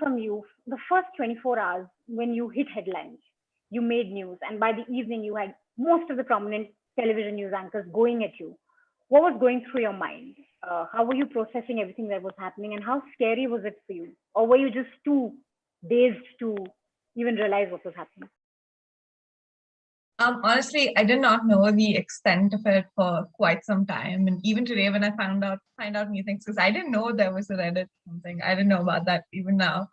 from you, the first 24 hours when you hit headlines, you made news, and by the evening you had most of the prominent television news anchors going at you. What was going through your mind? How were you processing everything that was happening, and how scary was it for you? Or were you just too dazed to even realize what was happening? Honestly, I did not know the extent of it for quite some time, and even today, when I find out new things, because I didn't know there was a Reddit something. I didn't know about that even now.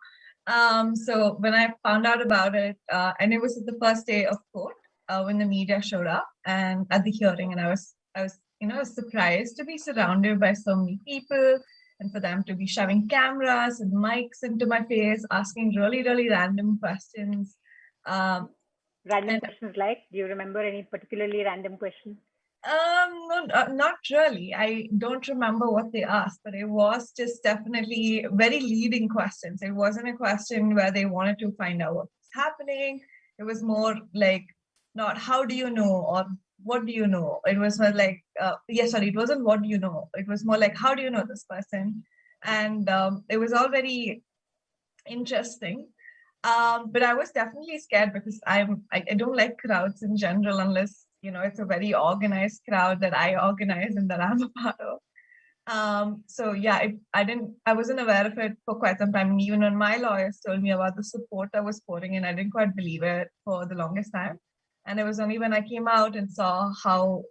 So when I found out about it, and it was the first day of court when the media showed up and at the hearing, and I was surprised to be surrounded by so many people, and for them to be shoving cameras and mics into my face, asking really really random questions. Random questions like, do you remember any particularly random question? No, not really. I don't remember what they asked, but it was just definitely very leading questions. It wasn't a question where they wanted to find out what was happening. It was more like, not how do you know or what do you know. It was more like, it wasn't what do you know. It was more like, how do you know this person? And it was all very interesting. But I was definitely scared because I don't like crowds in general unless it's a very organized crowd that I organize and that I'm a part of. So yeah, I wasn't aware of it for quite some time. And even when my lawyers told me about the support I was pouring in, I didn't quite believe it for the longest time. And it was only when I came out and saw how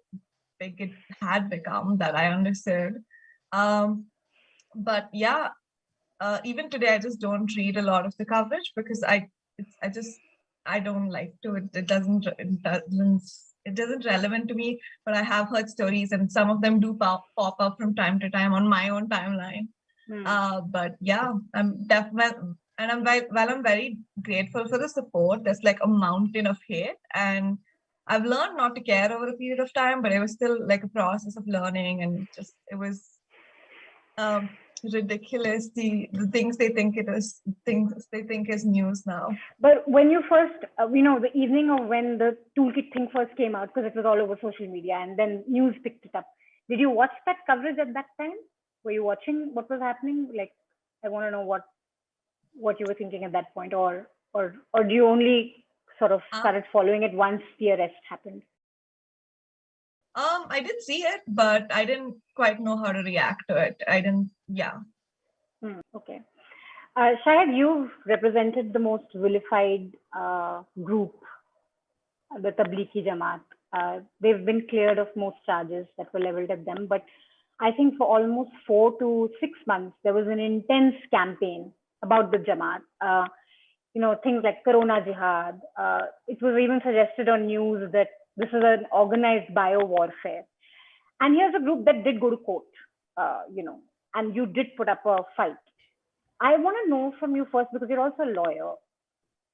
big it had become that I understood. But yeah, even today, I just don't read a lot of the coverage because I don't like to. It doesn't relevant to me. But I have heard stories, and some of them do pop up from time to time on my own timeline. But yeah, I'm definitely, and I'm very grateful for the support. There's like a mountain of hate, and I've learned not to care over a period of time. But it was still like a process of learning, and it was. Ridiculous the things they think it is, things they think is news now. But when you first, the evening of when the toolkit thing first came out, because it was all over social media, and then news picked it up. Did you watch that coverage at that time? Were you watching what was happening? Like, I want to know what you were thinking at that point, or do you only sort of started following it once the arrest happened? I did see it, but I didn't quite know how to react to it. I didn't, yeah. Okay. Shahid, you've represented the most vilified group, the Tablighi Jamaat. They've been cleared of most charges that were leveled at them, but I think for almost 4 to 6 months, there was an intense campaign about the Jamaat. Things like Corona Jihad. It was even suggested on news that this is an organized bio warfare. And here's a group that did go to court, and you did put up a fight. I want to know from you first, because you're also a lawyer,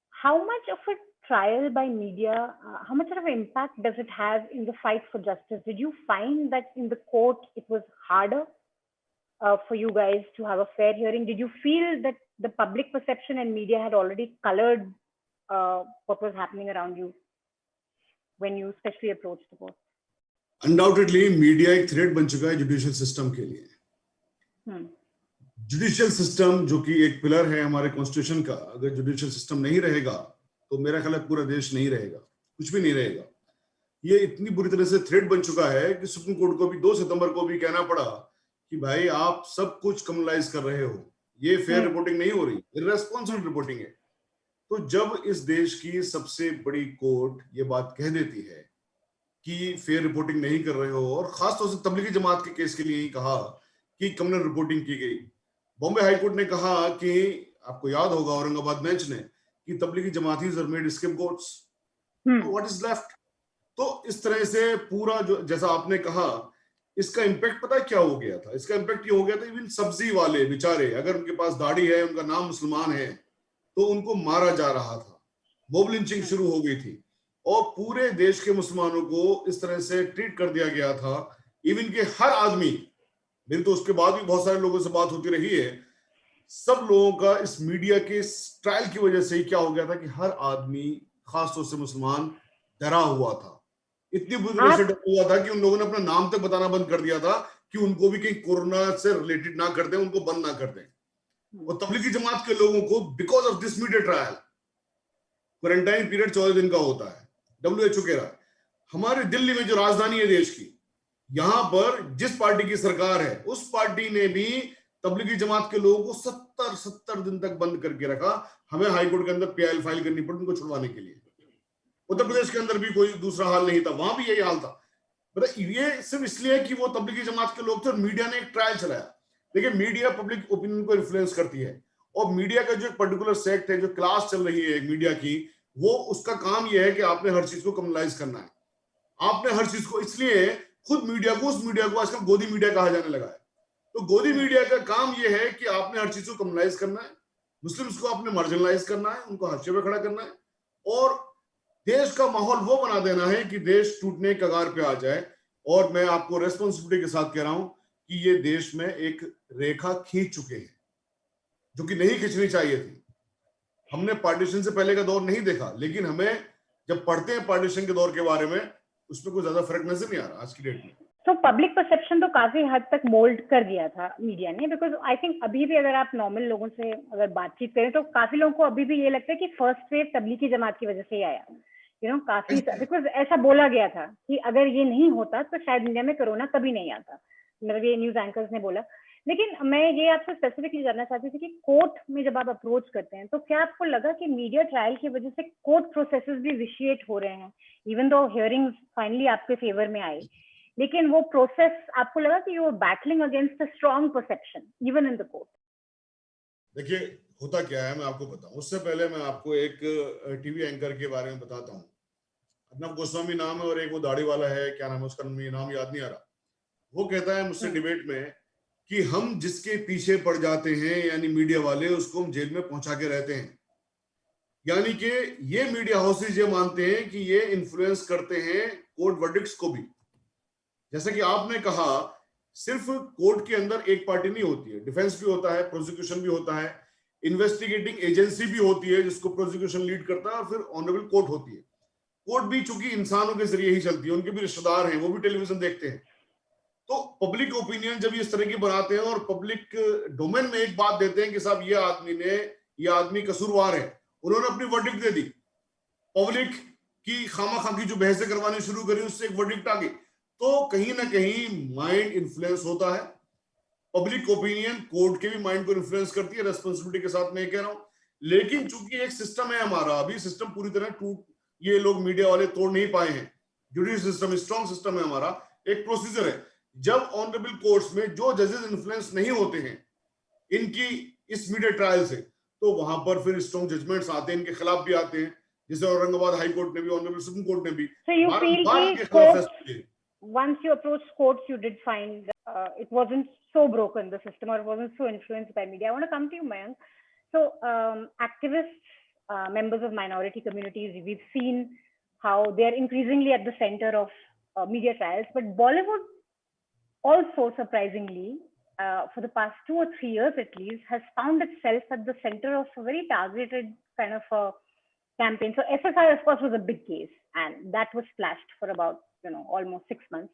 how much of a trial by media, how much of an impact does it have in the fight for justice? Did you find that in the court it was harder for you guys to have a fair hearing? Did you feel that the public perception and media had already colored what was happening around you when you especially approached the court? Undoubtedly, media एक threat बन चुका है judicial system के लिए. Judicial system जो कि एक pillar है हमारे कॉन्स्टिट्यूशन का, अगर जुडिशियल सिस्टम नहीं रहेगा तो मेरा ख्याल है पूरा देश नहीं रहेगा, कुछ भी नहीं रहेगा. ये इतनी बुरी तरह से थ्रेट बन चुका है कि सुप्रीम कोर्ट को भी 2 सितंबर को भी कहना पड़ा कि भाई आप सब कुछ कम्युनलाइज कर रहे हो, ये फेयर रिपोर्टिंग नहीं हो रही, इररेस्पॉन्सिबल रिपोर्टिंग है. तो जब इस देश की सबसे बड़ी कोर्ट ये बात कह देती है कि फेयर रिपोर्टिंग नहीं कर रहे हो, और खासतौर से तबलीगी जमात के केस के लिए ही कहा कि कम्युनल रिपोर्टिंग की गई. बॉम्बे हाई कोर्ट ने कहा कि आपको याद होगा औरंगाबाद बेंच ने कि Tablighi Jamaatis are made scapegoats. What is left? तो इस तरह से पूरा जो जैसा आपने कहा, इसका इम्पैक्ट पता है क्या हो गया था? इसका इम्पैक्ट ये हो गया था, इवन सब्जी वाले बेचारे, अगर उनके पास दाढ़ी है, उनका नाम मुसलमान है, तो उनको मारा जा रहा था. मॉब लिंचिंग शुरू हो गई थी और पूरे देश के मुसलमानों को इस तरह से ट्रीट कर दिया गया था. इवन के हर आदमी, मेरी तो उसके बाद भी बहुत सारे लोगों से बात होती रही है, सब लोगों का इस मीडिया के ट्रायल की वजह से ही क्या हो गया था कि हर आदमी, खासतौर से मुसलमान, डरा हुआ था. इतनी बुरी तरह से डरा हुआ था कि उन लोगों ने अपना नाम तक बताना बंद कर दिया था कि उनको भी कहीं कोरोना से रिलेटेड ना कर दें, उनको बंद ना कर दें. और तबलीगी जमात के लोगों को because of this media trial quarantine period 14 दिन का होता है। WHO कह रहा है हमारे दिल्ली में जो राजधानी है देश की, यहां पर जिस पार्टी की सरकार है उस पार्टी ने भी तबलीगी जमात के लोगों को 70 दिन तक बंद करके रखा। हमें हाईकोर्ट के अंदर PIL फाइल करनी पड़ी उनको छुड़वाने के लिए। उत्तर प्रदेश के अंदर भी कोई दूसरा हाल नहीं था, वहां भी यही हाल था। मतलब ये सिर्फ इसलिए कि वो तबलीगी जमात के लोग थे और मीडिया ने एक ट्रायल चलाया। देखिए मीडिया पब्लिक ओपिनियन को इन्फ्लुएंस करती है और मीडिया का जो एक पर्टिकुलर सेक्ट है, जो क्लास चल रही है मीडिया की, वो उसका काम यह है कि आपने हर चीज को कम्युनलाइज करना है। आपने हर चीज को, इसलिए खुद मीडिया को, उस मीडिया को आजकल गोदी मीडिया कहा जाने लगा है। तो गोदी मीडिया का काम यह है कि आपने हर चीज को कम्युनलाइज करना है, मुस्लिम्स को आपने मार्जिनलाइज करना है, उनको हाशिए पे खड़ा करना है और देश का माहौल वो बना देना है कि देश टूटने के कगार पे आ जाए। और मैं आपको रेस्पॉन्सिबिलिटी के साथ कह रहा हूं कि ये देश में एक रेखा खींच चुके हैं जो कि नहीं खींचनी चाहिए थी। हमने पार्टीशन से पहले का दौर नहीं देखा, लेकिन हमें जब पढ़ते हैं पार्टीशन के दौर के बारे में, उसमें कोई ज्यादा फर्क नजर नहीं आ रहा आज की डेट में। तो पब्लिक परसेप्शन तो काफी हद तक मोल्ड कर दिया था मीडिया ने, बिकॉज आई थिंक अभी भी अगर आप नॉर्मल लोगों से अगर बातचीत करें तो काफी लोगों को अभी भी ये लगता है कि फर्स्ट वेव तबलीगी जमात की वजह से ही आया। काफी, बिकॉज ऐसा बोला गया था कि अगर ये नहीं होता तो शायद इंडिया में कोरोना कभी नहीं आता, मतलब ये न्यूज एंकर्स ने बोला। लेकिन मैं ये आपसे स्पेसिफिकली जानना चाहती थी कि कोर्ट में जब आप अप्रोच करते हैं तो क्या आपको लगा कि मीडिया ट्रायल की वजह से कोर्ट प्रोसेसेस भी विशिएट हो रहे हैं, इवन दो हियरिंग्स फाइनली आपके फेवर में आए, लेकिन वो प्रोसेस आपको लगा कि you are battling against a strong perception even in the court? देखिए होता क्या है मैं आपको बताऊं, उससे पहले मैं आपको एक टीवी एंकर के बारे में बताता हूं। अर्नब गोस्वामी नाम है और एक वो दाढ़ी वाला है, क्या नाम है उसका, नाम याद नहीं आ रहा। वो कहता है मुझसे डिबेट में कि हम जिसके पीछे पड़ जाते हैं यानी मीडिया वाले, उसको हम जेल में पहुंचा के रहते हैं। यानी कि ये मीडिया हाउसेज ये मानते हैं कि ये इन्फ्लुएंस करते हैं कोर्ट वर्डिक्ट्स को भी। जैसे कि आपने कहा, सिर्फ कोर्ट के अंदर एक पार्टी नहीं होती है, डिफेंस भी होता है, प्रोसिक्यूशन भी होता है, इन्वेस्टिगेटिंग एजेंसी भी होती है जिसको प्रोसिक्यूशन लीड करता है, और फिर ऑनरेबल कोर्ट होती है। कोर्ट भी चूंकि इंसानों के जरिए ही चलती है, उनके भी रिश्तेदार हैं, वो भी टेलीविजन देखते हैं। तो पब्लिक ओपिनियन जब इस तरह की बनाते हैं और पब्लिक डोमेन में एक बात देते हैं कि साहब ये आदमी कसूरवार है, उन्होंने अपनी वर्डिक्ट दे दी, पब्लिक की खामा खाकी जो बहसें करवानी शुरू करी, उससे एक वर्डिक्ट आ गई, तो कहीं ना कहीं माइंड इन्फ्लुएंस होता है। पब्लिक ओपिनियन कोर्ट के भी माइंड को इन्फ्लुएंस करती है, रेस्पॉन्सिबिलिटी के साथ मैं कह रहा हूं। लेकिन चूंकि एक सिस्टम है हमारा, अभी सिस्टम पूरी तरह ये लोग मीडिया वाले तोड़ नहीं पाए हैं। जुडिशियल सिस्टम स्ट्रॉन्ग सिस्टम है हमारा, एक प्रोसीजर है। जब ऑनरेबल कोर्ट्स में जो जजेस इन्फ्लुएंस नहीं होते हैं इनकी इस मीडिया ट्रायल से, तो वहां पर फिर स्ट्रॉन्ग जजमेंट्स आते हैं, इनके खिलाफ भी आते हैं, जैसे औरंगाबाद हाई कोर्ट ने भी, ऑनरेबल सुप्रीम कोर्ट ने भी once you approached courts, you did find it wasn't so broken, the system, or it wasn't so influenced by media. I want to come to you, Mayank. So activists, members of minority communities, we've seen how they're increasingly at the center of media trials, but Bollywood also surprisingly, for the past 2 or 3 years at least, has found itself at the center of a very targeted kind of a campaign. So SSI, of course, was a big case, and that was splashed for about almost 6 months.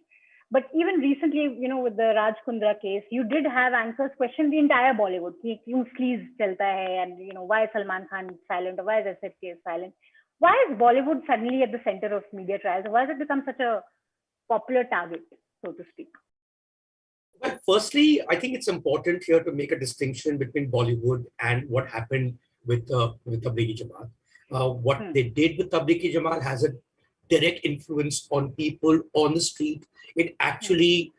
But even recently, with the Raj Kundra case, you did have anchors question the entire Bollywood. Kyun sleaze chalta hai, and why is Salman Khan silent, or why is SFK silent? Why is Bollywood suddenly at the center of media trials? Why has it become such a popular target, so to speak? Well, firstly, I think it's important here to make a distinction between Bollywood and what happened with Tablighi Jamaat. What they did with Tablighi Jamaat has a direct influence on people on the street. It actually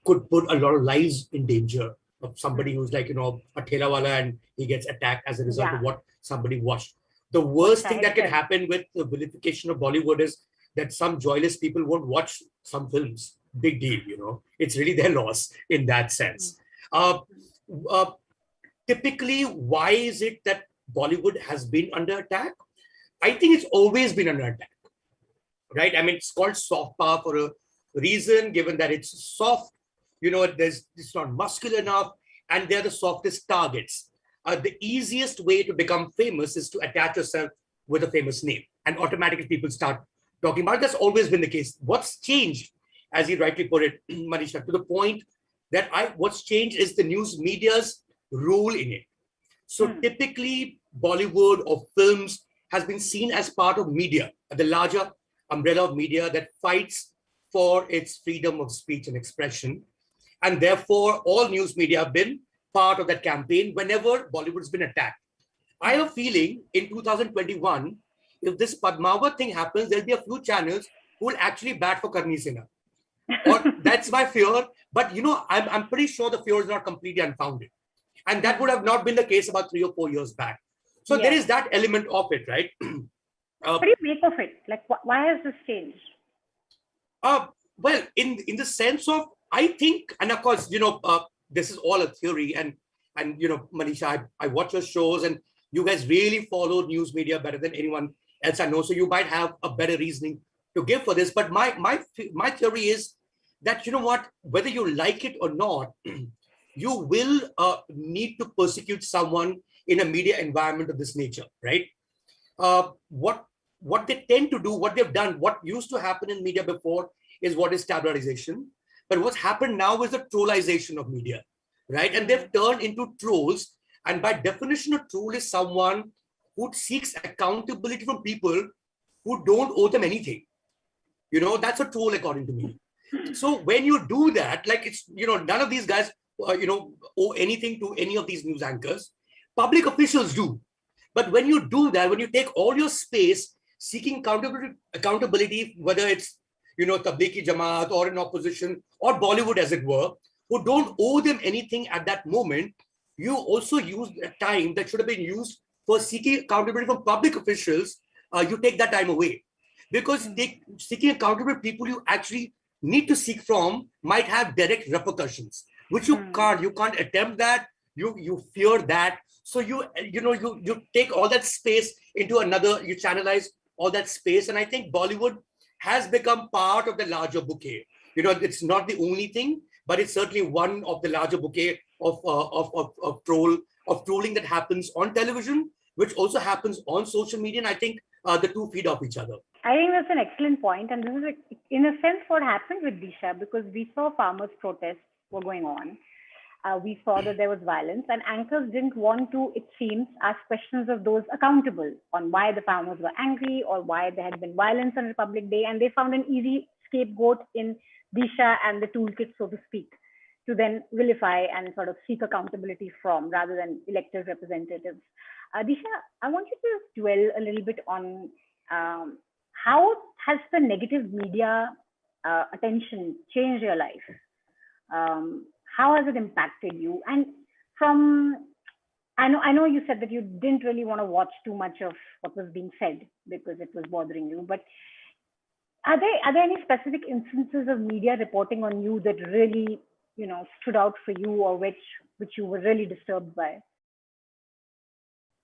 could put a lot of lives in danger of somebody who's like, a thela wala, and he gets attacked as a result of what somebody watched. The worst thing that can happen with the vilification of Bollywood is that some joyless people won't watch some films. Big deal, it's really their loss in that sense. Typically, why is it that Bollywood has been under attack? I think it's always been under attack, right? I mean, it's called soft power for a reason, given that it's soft, it's not muscular enough, and they're the softest targets. The easiest way to become famous is to attach yourself with a famous name, and automatically people start talking about it. That's always been the case. What's changed, as you rightly put it, Manisha, to the point that what's changed is the news media's role in it. So typically Bollywood or films has been seen as part of media, the larger umbrella of media that fights for its freedom of speech and expression. And therefore, all news media have been part of that campaign whenever Bollywood has been attacked. I have a feeling in 2021, if this Padmavat thing happens, there'll be a few channels who will actually bat for Karni Sinha. Or that's my fear. But I'm pretty sure the fear is not completely unfounded. And that would have not been the case about 3 or 4 years back. So there is that element of it, right? What do you make of it? Like, why has this changed? Well, in the sense of, I think, and of course, this is all a theory. And Manisha, I watch your shows, and you guys really follow news media better than anyone else I know. So you might have a better reasoning to give for this. But my theory is that, whether you like it or not, you will need to persecute someone in a media environment of this nature, right? What they tend to do, what they've done, what used to happen in media before is what is tabloidization. But what's happened now is the trollization of media, right? And they've turned into trolls. And by definition, a troll is someone who seeks accountability from people who don't owe them anything. That's a troll according to me. So when you do that, like it's, none of these guys, owe anything to any of these news anchors. Public officials do. But when you do that, when you take all your space seeking accountability, whether it's, Tablighi Jamaat or in opposition or Bollywood, as it were, who don't owe them anything at that moment, you also use the time that should have been used for seeking accountability from public officials. You take that time away, because seeking accountability people you actually need to seek from might have direct repercussions, which you can't attempt that. You fear that. So you take all that space into another, you channelize all that space. And I think Bollywood has become part of the larger bouquet. It's not the only thing, but it's certainly one of the larger bouquet of trolling that happens on television, which also happens on social media. And I think the two feed off each other. I think that's an excellent point. And this is, in a sense, what happened with Disha, because we saw farmers' protests were going on. We saw that there was violence, and anchors didn't want to, it seems, ask questions of those accountable on why the farmers were angry or why there had been violence on Republic Day. And they found an easy scapegoat in Disha and the toolkit, so to speak, to then vilify and sort of seek accountability from, rather than elected representatives. Disha, I want you to dwell a little bit on how has the negative media attention changed your life? How has it impacted you? And I know you said that you didn't really want to watch too much of what was being said because it was bothering you, but are there any specific instances of media reporting on you that really, stood out for you, or which you were really disturbed by?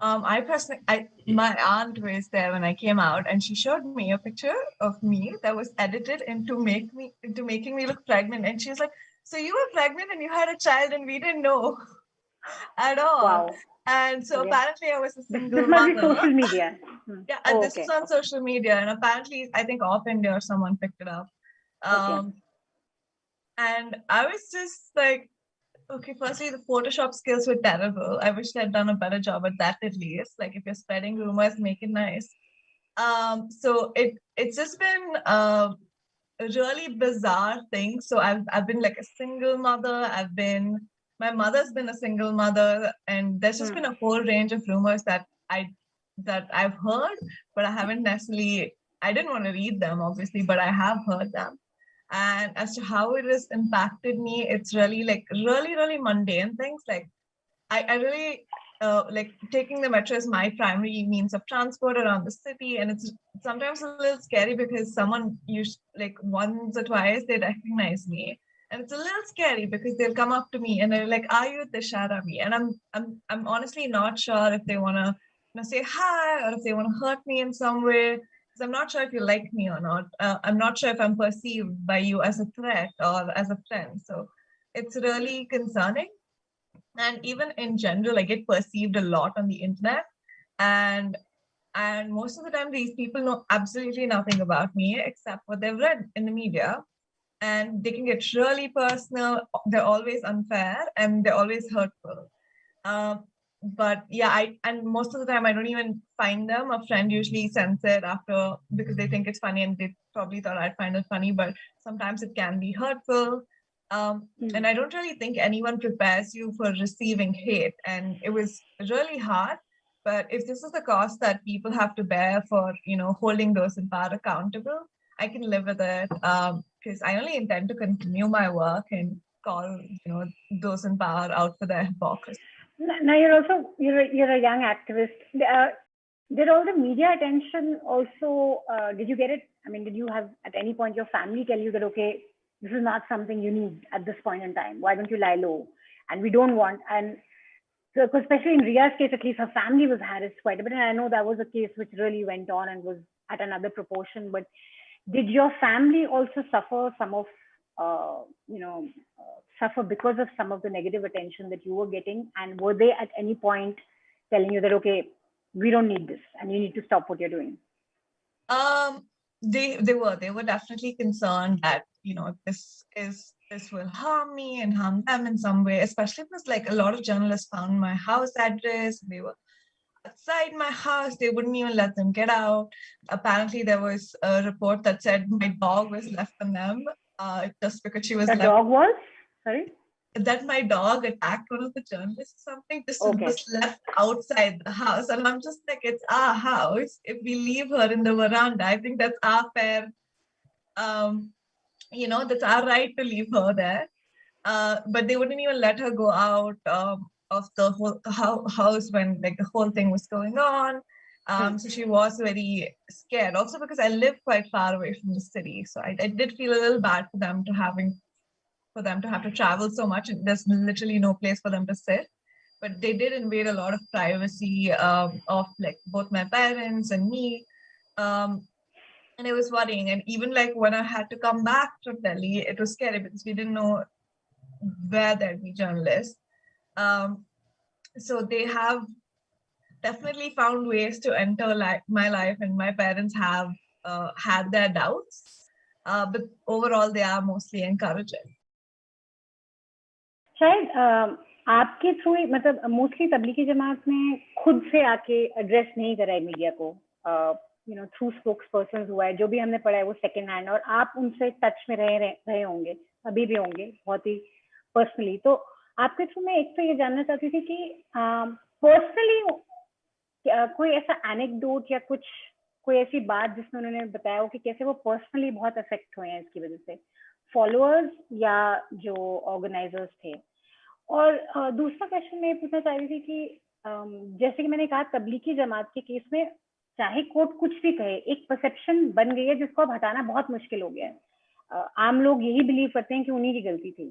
I personally, my aunt was there when I came out, and she showed me a picture of me that was edited into making me look pregnant. And she was like, "So you were pregnant and you had a child, and we didn't know at all." Wow. And so apparently I was a single this mother. This must be social media. Yeah, this was on social media, and apparently I think Off India or someone picked it up. And I was just like, okay, firstly, the Photoshop skills were terrible. I wish they'd done a better job at that at least. Like, if you're spreading rumors, make it nice. So it's just been a really bizarre thing. So I've been like a single mother. My mother's been a single mother, and there's just been a whole range of rumors that I've heard, but I haven't necessarily. I didn't want to read them, obviously, but I have heard them. And as to how it has impacted me, it's really really mundane things. Like I really like taking the metro as my primary means of transport around the city, and it's sometimes a little scary because someone like once or twice they recognize me, and it's a little scary because they'll come up to me and they're like, "Are you Disha Ravi?" And I'm honestly not sure if they want to say hi or if they want to hurt me in some way. I'm not sure if you like me or not. I'm not sure if I'm perceived by you as a threat or as a friend. So it's really concerning. And even in general, I get perceived a lot on the internet. And most of the time, these people know absolutely nothing about me except what they've read in the media. And they can get really personal. They're always unfair and they're always hurtful. but yeah, and most of the time I don't even find them. A friend usually sends it after because they think it's funny and they probably thought I'd find it funny, but sometimes it can be hurtful. And I don't really think anyone prepares you for receiving hate. And it was really hard. But if this is the cost that people have to bear for, holding those in power accountable, I can live with it, because I only intend to continue my work and call, those in power out for their hypocrisy. Now you're a young activist. Did all the media attention also? Did you get it? I mean, did you have at any point your family tell you that, okay, this is not something you need at this point in time? Why don't you lie low? And we don't want, and so, especially in Ria's case, at least her family was harassed quite a bit. And I know that was a case which really went on and was at another proportion. But did your family also suffer some of, suffer because of some of the negative attention that you were getting? And were they at any point telling you that, okay, we don't need this and you need to stop what you're doing? They were definitely concerned that, this will harm me and harm them in some way, especially because like a lot of journalists found my house address. They were outside my house. They wouldn't even let them get out. Apparently there was a report that said my dog was left on them, just because she was The dog was? Sorry? That my dog attacked one of the journalists or something, just was left outside the house. And I'm just like, it's our house. If we leave her in the veranda, I think that's our fair, that's our right to leave her there. But they wouldn't even let her go out of the whole house when like the whole thing was going on. So she was very scared. Also because I live quite far away from the city. So I did feel a little bad for them to have to travel so much, and there's literally no place for them to sit. But they did invade a lot of privacy of like both my parents and me. And it was worrying. And even like when I had to come back from Delhi, it was scary because we didn't know where there'd be journalists. So they have definitely found ways to enter my life, and my parents have had their doubts. But overall, they are mostly encouraging. शायद आपके through मतलब mostly Tablighi Jamaat ने खुद से आके address नहीं करा है मीडिया को, थ्रू स्पोक्स पर्सन हुआ है, जो भी हमने पढ़ा है वो सेकंड हैंड, और आप उनसे टच में रहे होंगे, अभी भी होंगे बहुत ही पर्सनली. तो आपके थ्रू मैं एक तो ये जानना चाहती थी कि पर्सनली कोई ऐसा एनेक्डोट या कोई ऐसी बात जिसमें उन्होंने बताया हो कि कैसे वो पर्सनली बहुत अफेक्ट हुए हैं इसकी वजह से, फॉलोअर्स या जो ऑर्गेनाइजर्स थे. और दूसरा क्वेश्चन मैं पूछना चाह रही थी कि जैसे कि मैंने कहा तबलीगी जमात के केस में चाहे कोर्ट कुछ भी कहे, एक परसेप्शन बन गई है जिसको अब हटाना बहुत मुश्किल हो गया है. आम लोग यही बिलीव करते हैं कि उन्हीं की गलती थी.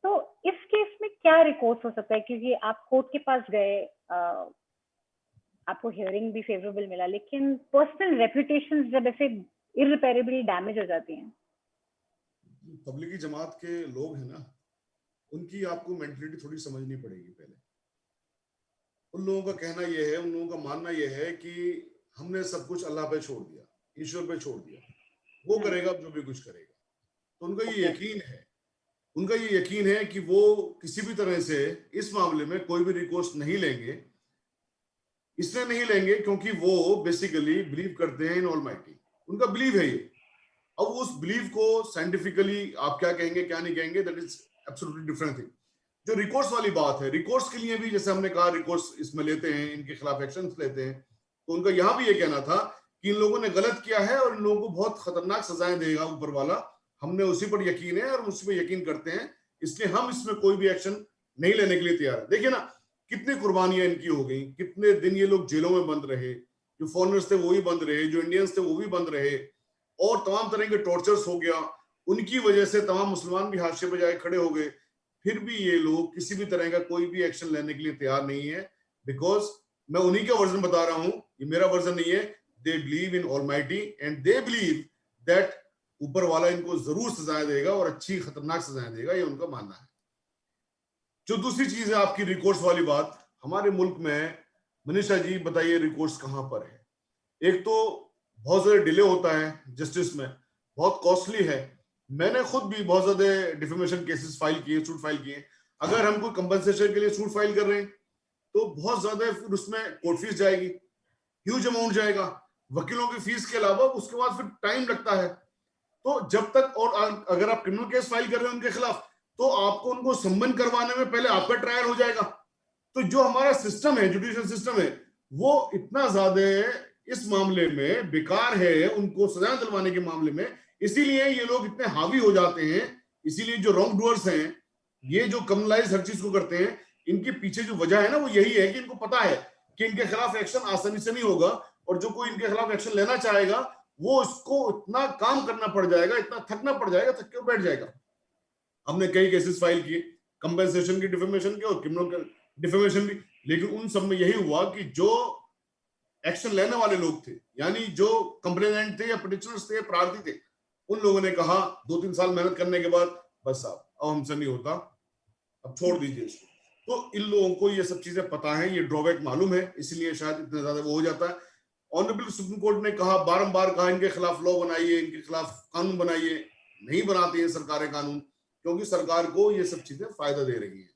तो इस केस में क्या रिकोर्स हो सकता है, क्योंकि आप कोर्ट के पास गए, आपको हियरिंग भी फेवरेबल मिला, लेकिन पर्सनल रेपुटेशन जब ऐसे इररिपेरेबली डैमेज हो जाती हैं. तबलीगी जमात के लोग हैं ना, उनकी आपको मेंटलिटी थोड़ी समझनी पड़ेगी पहले. उन लोगों का कहना यह है, उन लोगों का मानना यह है कि हमने सब कुछ अल्लाह पे छोड़ दिया, ईश्वर पे छोड़ दिया, वो करेगा जो भी कुछ करेगा. तो उनका ये यकीन है कि वो किसी भी तरह से इस मामले में कोई भी रिकोर्स नहीं लेंगे. इसलिए नहीं लेंगे क्योंकि वो बेसिकली बिलीव करते हैं इन ऑलमाइटी. उनका बिलीव है ये. अब उस बिलीव को साइंटिफिकली आप क्या कहेंगे क्या नहीं कहेंगे, that is absolutely different thing. जो रिकोर्स वाली बात है, रिकोर्स के लिए भी जैसे हमने कहा रिकोर्स इसमें लेते हैं, इनके खिलाफ एक्शंस लेते हैं, तो उनका यहाँ भी ये कहना था कि इन लोगों ने गलत किया है और इन लोगों को बहुत खतरनाक सजाएं देगा ऊपर वाला. हमने उसी पर यकीन है और उसी पर यकीन करते हैं, इसलिए हम इसमें कोई भी एक्शन नहीं लेने के लिए तैयार है. देखिए ना कितनी कुर्बानियां इनकी हो गई, कितने दिन ये लोग जेलों में बंद रहे, जो फॉरेनर्स थे वो भी बंद रहे, जो इंडियंस थे वो भी बंद रहे, और तमाम तरह के टॉर्चर्स हो गया. उनकी वजह से तमाम मुसलमान भी हाशिए पे जाके खड़े हो गए. फिर भी ये लोग किसी भी तरह का कोई भी एक्शन लेने के लिए तैयार नहीं है, बिकॉज मैं उन्हीं का वर्जन बता रहा हूं, ये मेरा वर्जन नहीं है. They believe in almighty and they believe that ऊपर वाला इनको जरूर सजाएं देगा और अच्छी खतरनाक सजाएं देगा, ये उनका मानना है. जो दूसरी चीज है आपकी रिकोर्स वाली बात, हमारे मुल्क में मनीषा जी बताइए रिकोर्स कहां पर है. एक तो बहुत ज्यादा डिले होता है जस्टिस में, बहुत कॉस्टली है. मैंने खुद भी बहुत ज्यादा डिफेमेशन केसेस फाइल किए, सूट फाइल किए. अगर हम कोई कंपनसेशन के लिए सूट फाइल कर रहे हैं तो बहुत ज्यादा फिर उसमें कोर्ट फीस जाएगी, ह्यूज अमाउंट जाएगा, वकीलों की फीस के अलावा उसके बाद फिर टाइम लगता है। तो जब तक, और अगर आप क्रिमिनल केस फाइल कर रहे हैं उनके खिलाफ, तो आपको उनको सम्मन करवाने में पहले आपका ट्रायल हो जाएगा। तो जो हमारा सिस्टम है, जुडिशियल सिस्टम है, वो इतना ज्यादा इस मामले में बेकार है, उनको सजा दिलवाने के मामले में। इसीलिए ये लोग इतने हावी हो जाते हैं। इसीलिए जो रॉन्ग डूअर्स हैं, ये जो कम्युनलाइज हर चीज को करते हैं, इनके पीछे जो वजह है ना, वो यही है कि इनको पता है कि इनके खिलाफ एक्शन आसानी से नहीं होगा, और जो कोई इनके खिलाफ एक्शन लेना चाहेगा वो उसको इतना काम करना पड़ जाएगा, इतना थकना पड़ जाएगा, थक के बैठ जाएगा। हमने कई केसेस फाइल किए, कंपेंसेशन की, डिफेमेशन के और क्रिमिनल डिफेमेशन भी, लेकिन उन सब में यही हुआ कि जो एक्शन लेने वाले लोग थे, यानी जो कंप्लेनेंट थे या पिटिशनर्स थे, प्रार्थी थे, उन लोगों ने कहा 2-3 साल मेहनत करने के बाद, बस साहब अब हमसे नहीं होता, अब छोड़ दीजिए इसको। तो इन लोगों को ये सब चीजें पता है, ये ड्रॉबैक मालूम है, इसलिए शायद इतना ज्यादा वो हो जाता है। ऑनरेबल सुप्रीम कोर्ट ने कहा, बारंबार कहा, इनके खिलाफ लॉ बनाइए, इनके खिलाफ कानून बनाइए। नहीं बनाती है सरकारें कानून, क्योंकि सरकार को ये सब चीजें फायदा दे रही है।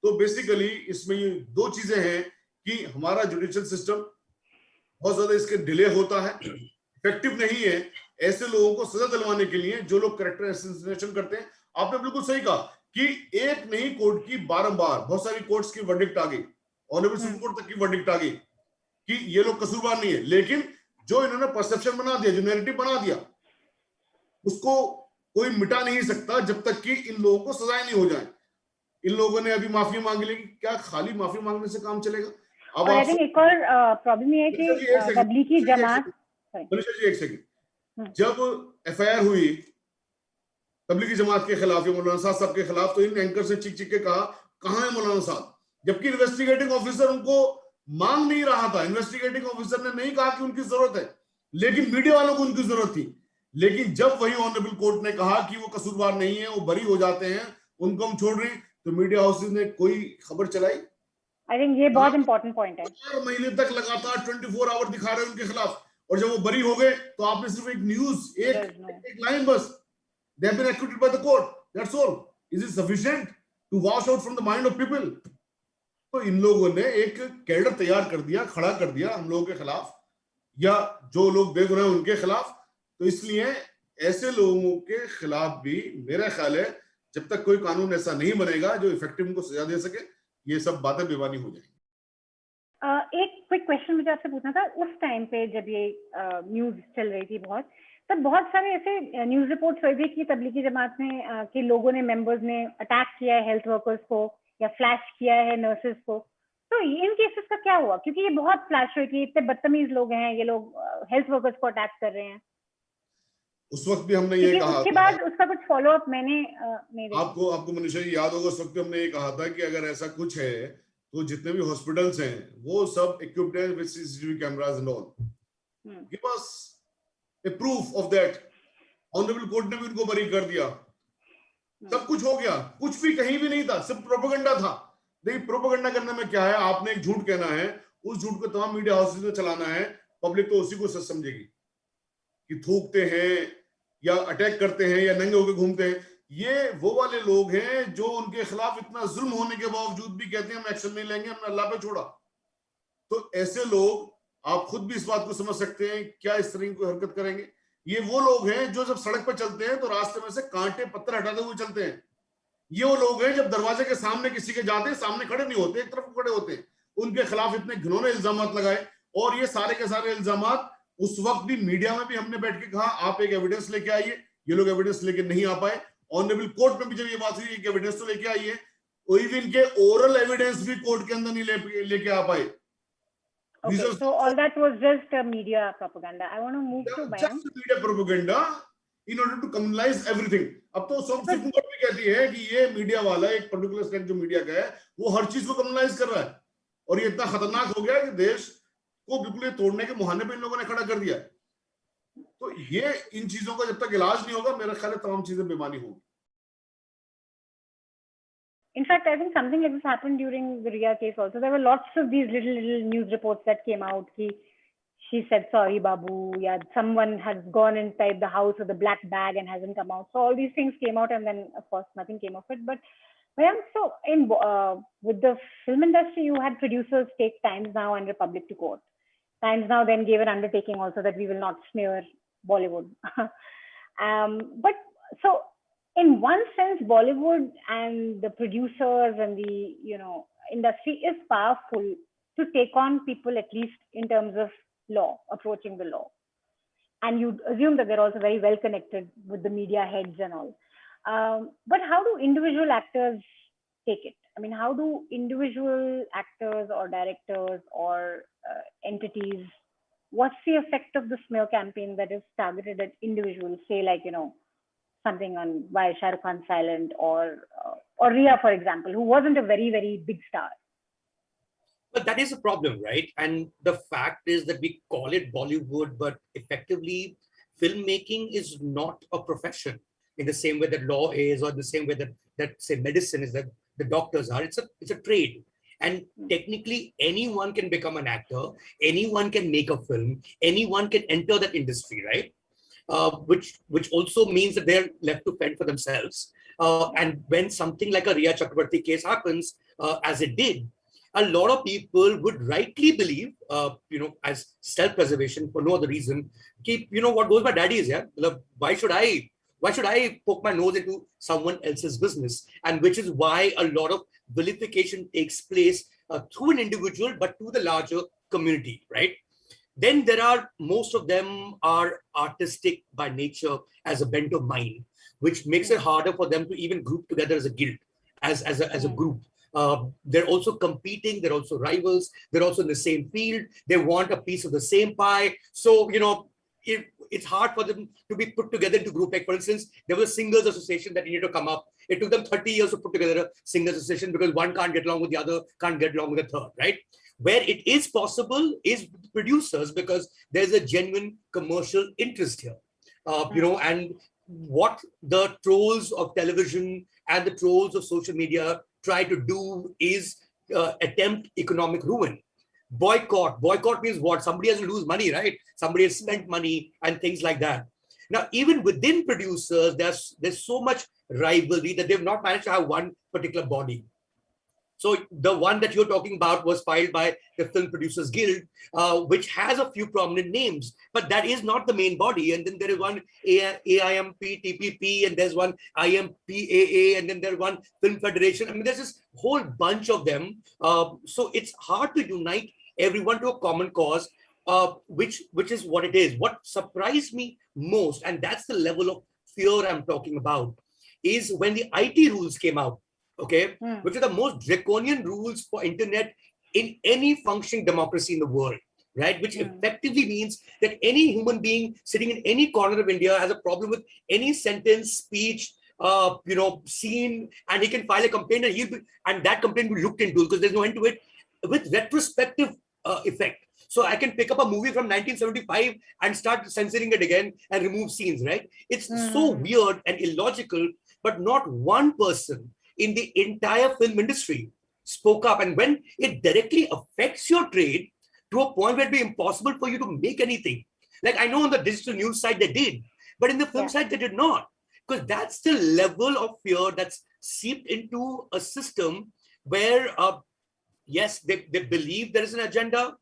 तो बेसिकली इसमें ये दो चीजें हैं कि हमारा जुडिशियल सिस्टम बहुत ज्यादा इसके डिले होता है, इफेक्टिव नहीं है ऐसे लोगों को सजा दिलवाने के लिए जो लोग कैरेक्टर असैसिनेशन करते हैं। आपने बिल्कुल सही कहा कि एक नहीं कोर्ट की, बारंबार बहुत सारी कोर्ट्स की वर्डिक्ट आ गई, ऑनरेबल सुप्रीम कोर्ट तक की वर्डिक्ट आ गई कि ये लोग कसूरवार नहीं है। लेकिन जो इन्होंने परसेप्शन बना दिया, जो नैरेटिव बना दिया, उसको कोई मिटा नहीं सकता जब तक कि इन लोगों को सजाएं नहीं हो जाए। इन लोगों ने अभी माफी मांग ली, क्या खाली माफी मांगने से काम चलेगा? अब आई थिंक एक और प्रॉब्लम ये है कि तबलीगी जमात, मनीषा जी एक सेकंड, जब एफआईआर हुई तबलीगी जमात के खिलाफ या मौलाना साहब के खिलाफ, तो इन एंकर से चिक चिक के कहा, कहां है मौलाना साहब? जबकि इन्वेस्टिगेटिंग ऑफिसर उनको मांग नहीं रहा था, इन्वेस्टिगेटिंग ऑफिसर ने नहीं कहा कि उनकी जरूरत है, लेकिन मीडिया वालों को उनकी जरूरत थी। लेकिन जब वही ऑनरेबल कोर्ट ने कहा कि वो कसूरवार नहीं है, वो बरी हो जाते हैं, उनको हम छोड़ रहे हैं, तो मीडिया हाउसेज ने कोई खबर चलाई? आई थिंक ये बहुत इंपॉर्टेंट पॉइंट है। 4 महीने तक लगातार 24 आवर दिखा रहे हैं उनके खिलाफ, और जब वो बरी हो गए तो आपने सिर्फ एक न्यूज, एक लाइन बस, they have been acquitted by the court, that's all. Is it sufficient to wash out from the mind of people? तो इन लोगों ने एक कैडर तैयार कर दिया, खड़ा कर दिया हम लोगों के खिलाफ, या जो लोग बेगुनाह हैं उनके खिलाफ। तो इसलिए ऐसे लोगों के खिलाफ भी मेरा ख्याल है जब तक कोई कानून ऐसा नहीं बनेगा जो इफेक्टिव उनको सजा दे सके, ये सब बातें बेमानी हो जाएंगी। एक क्विक क्वेश्चन मुझे आपसे पूछना था, उस टाइम पे जब ये न्यूज चल रही थी बहुत, तब बहुत सारे ऐसे न्यूज रिपोर्ट्स हुए थे कि तबलीगी जमात में के लोगों ने, मेंबर्स ने अटैक किया है हेल्थ वर्कर्स को या फ्लैश किया है नर्सेस को। तो इन केसेस का क्या हुआ? क्योंकि ये बहुत फ्लैश हुई थी, इतने बदतमीज लोग हैं ये लोग, हेल्थ वर्कर्स को अटैक कर रहे हैं। उस वक्त भी हमने ये कहा, उसके बाद उसका कुछ फॉलो अप मैंने नहीं देखा। आपको मनीषा जी याद होगा, उस वक्त हमने ये कहा था कि अगर ऐसा कुछ है तो जितने भी हॉस्पिटल्स हैं वो सब इक्विप्ड है with CCTV cameras and all, give us A proof of that. Honourable court ने भी उनको बरी कर दिया, सब कुछ हो गया, कुछ भी कहीं भी नहीं था, सिर्फ प्रोपेगेंडा था। देखिए प्रोपेगेंडा करने में क्या है, आपने एक झूठ कहना है, उस झूठ को तमाम मीडिया हाउसेज में चलाना है, पब्लिक तो उसी को सच समझेगी कि थूकते हैं या अटैक करते हैं या नंगे होकर घूमते हैं। ये वो वाले लोग हैं जो उनके खिलाफ इतना जुल्म होने के बावजूद भी कहते हैं हम एक्शन नहीं लेंगे, हमने अल्लाह पे छोड़ा। तो ऐसे लोग, आप खुद भी इस बात को समझ सकते हैं क्या इस तरह की हरकत करेंगे। ये वो लोग हैं जो जब सड़क पर चलते हैं तो रास्ते में से कांटे पत्थर हटाते हुए चलते हैं। ये वो लोग हैं जब दरवाजे के सामने किसी के जाते हैं, सामने खड़े नहीं होते, एक तरफ खड़े होते हैं। उनके खिलाफ इतने घिनौने इल्जाम लगाए, और ये सारे के सारे इल्जाम उस वक्त भी मीडिया में भी हमने बैठ के कहा आप एक एविडेंस लेके आइए, ये लोग एविडेंस लेके नहीं आ पाए। ऑनरेबल कोर्ट में भी जब ये बात हुई कि एविडेंस तो लेके आइए, इवन के ओरल एविडेंस भी कोर्ट के अंदर नहीं लेके आ पाए। Okay, so all that was just media propaganda. I want to move to Mayank. Just media propaganda in order to communalize everything. अब तो सुप्रीम कोर्ट भी कहती है कि ये मीडिया वाला, एक पर्टिकुलर सेक्टर जो मीडिया का है, वो हर चीज को कम्युनलाइज कर रहा है, और ये इतना खतरनाक हो गया कि देश को बिल्कुल तोड़ने के मुहाने पे इन लोगों ने खड़ा कर दिया। तो ये इन चीजों का जब तक इलाज नहीं होगा, मेरा ख्याल है तमाम चीजें बेमानी होगी। In fact, I think something like this happened during the Riya case also. There were lots of these little news reports that came out. She said, sorry, Babu. Yeah, someone has gone inside the house with a black bag and hasn't come out. So all these things came out, and then, of course, nothing came of it. But Mayank, so with the film industry, you had producers take Times Now and Republic to court. Times Now then gave an undertaking also that we will not smear Bollywood. But so in one sense, Bollywood and the producers and the industry is powerful to take on people, at least in terms of law, approaching the law. And you'd assume that they're also very well connected with the media heads and all. But how do individual actors take it? I mean, how do individual actors or directors or entities, what's the effect of the smear campaign that is targeted at individuals, say like, something on why Shah Rukh Khan silent, or Rhea, for example, who wasn't a very, very big star? But that is a problem, right? And the fact is that we call it Bollywood, but effectively filmmaking is not a profession in the same way that law is, or the same way that say medicine is, that the doctors are. It's a trade. And technically anyone can become an actor, anyone can make a film, anyone can enter that industry, right? Which also means that they're left to fend for themselves. And when something like a Rhea Chakrabarti case happens, as it did, a lot of people would rightly believe, as self-preservation for no other reason, keep, what goes by daddy is, yeah, why should I poke my nose into someone else's business? And which is why a lot of vilification takes place through an individual, but to the larger community, right? Then most of them are artistic by nature as a bent of mind, which makes it harder for them to even group together as a guild, as a group. They're also competing, they're also rivals, they're also in the same field, they want a piece of the same pie. So, it's hard for them to be put together into group. Like, for instance, there was a singers association that needed to come up. It took them 30 years to put together a singers association because one can't get along with the other, can't get along with the third, right? Where it is possible is producers, because there's a genuine commercial interest here. And what the trolls of television and the trolls of social media try to do is attempt economic ruin. Boycott means what? Somebody has to lose money, right? Somebody has spent money and things like that. Now, even within producers, there's so much rivalry that they've not managed to have one particular body. So the one that you're talking about was filed by the Film Producers Guild, which has a few prominent names, but that is not the main body. And then there is one AIMP, TPP, and there's one IMPAA, and then there's one Film Federation. I mean, there's this whole bunch of them. So it's hard to unite everyone to a common cause, which is what it is. What surprised me most, and that's the level of fear I'm talking about, is when the IT rules came out. Okay, which are the most draconian rules for internet in any functioning democracy in the world, right? Which effectively means that any human being sitting in any corner of India has a problem with any sentence, speech, scene, and he can file a complaint, and that complaint will be looked into because there's no end to it, with retrospective effect. So I can pick up a movie from 1975 and start censoring it again and remove scenes, right? It's so weird and illogical, but not one person in the entire film industry spoke up. And when it directly affects your trade to a point where it'd be impossible for you to make anything. Like, I know on the digital news side they did, but in the film side they did not. Because that's the level of fear that's seeped into a system where, yes, they believe there is an agenda.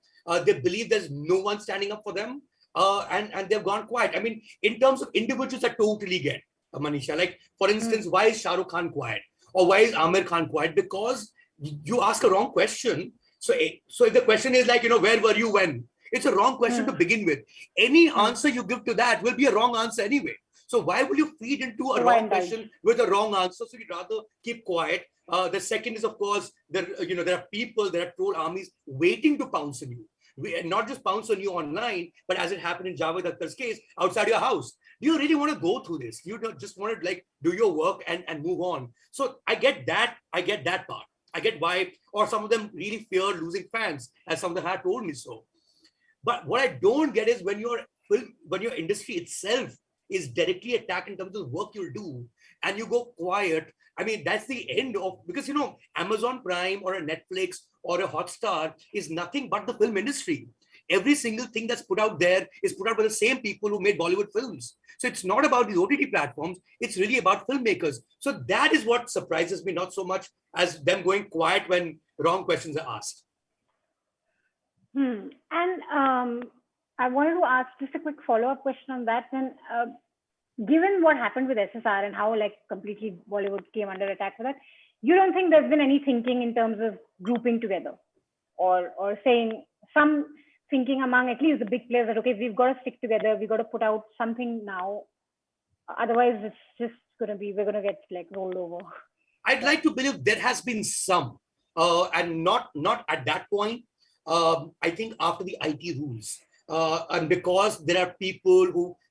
They believe there's no one standing up for them. And they've gone quiet. I mean, in terms of individuals, I totally get, Manisha. Like, for instance, why is Shah Rukh Khan quiet? Or why is Aamir Khan quiet? Because you ask a wrong question. So if the question is like, where were you when? It's a wrong question to begin with. Any answer you give to that will be a wrong answer anyway. So why will you feed into a wrong question with a wrong answer? So you'd rather keep quiet. The second is, of course, there are people, there are troll armies waiting to pounce on you. Not just pounce on you online, but as it happened in Javed Akhtar's case, outside your house. Do you really want to go through this? You just want to do your work and move on. So I get that part. I get why, or some of them really fear losing fans, as some of them have told me so. But what I don't get is when your industry itself is directly attacked in terms of the work you'll do, and you go quiet. I mean, that's the end of, because Amazon Prime or a Netflix or a Hotstar is nothing but the film industry. every single thing that's put out there is put out by the same people who made Bollywood films. So it's not about the OTT platforms. It's really about filmmakers. So that is what surprises me, not so much as them going quiet when wrong questions are asked. And I wanted to ask just a quick follow-up question on that. Then, given what happened with SSR and how like completely Bollywood came under attack for that, you don't think there's been any thinking in terms of grouping together, or saying some thinking among at least the big players that, okay, we've got to stick together, we've got to put out something now, otherwise it's just we're going to get like rolled over? I'd like to believe there has been some, and not at that point. I think after the IT rules, and because there are people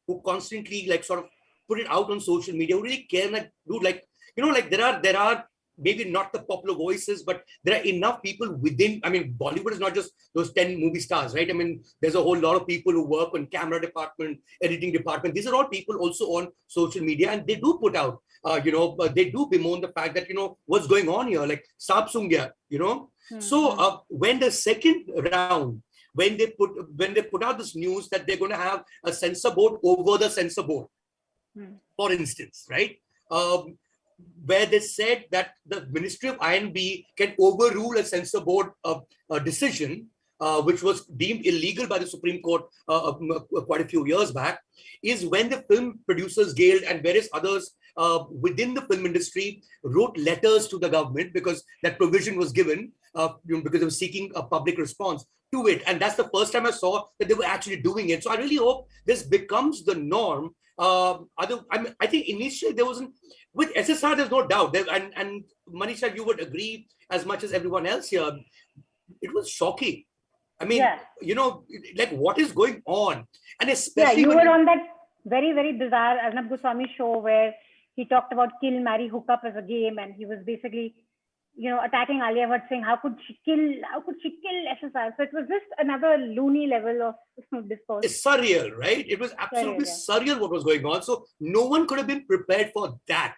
who constantly like sort of put it out on social media, who really care, like dude, like, you know, like there are maybe not the popular voices, but there are enough people within. I mean, Bollywood is not just those 10 movie stars, right? I mean, there's a whole lot of people who work on camera department, editing department. These are all people also on social media, and they do put out, they do bemoan the fact that, what's going on here, like Saap Sungya, Mm-hmm. So when the second round, when they put out this news that they're going to have a censor board over the censor board, for instance, right? Where they said that the Ministry of INB can overrule a censor board decision, which was deemed illegal by the Supreme Court quite a few years back, is when the Film Producers Guild and various others within the film industry wrote letters to the government, because that provision was given, because they were seeking a public response to it. And that's the first time I saw that they were actually doing it. So I really hope this becomes the norm. I think initially there wasn't, with SSR, there's no doubt. And Manisha, you would agree as much as everyone else here. It was shocking. I mean, like what is going on? And especially you were on that very, very bizarre Arnab Goswami show where he talked about kill, marry, hook up as a game, and he was basically, attacking Alia Bhatt, saying how could she kill SSR? So it was just another loony level of discourse. It's surreal, right? It was absolutely surreal what was going on. So no one could have been prepared for that.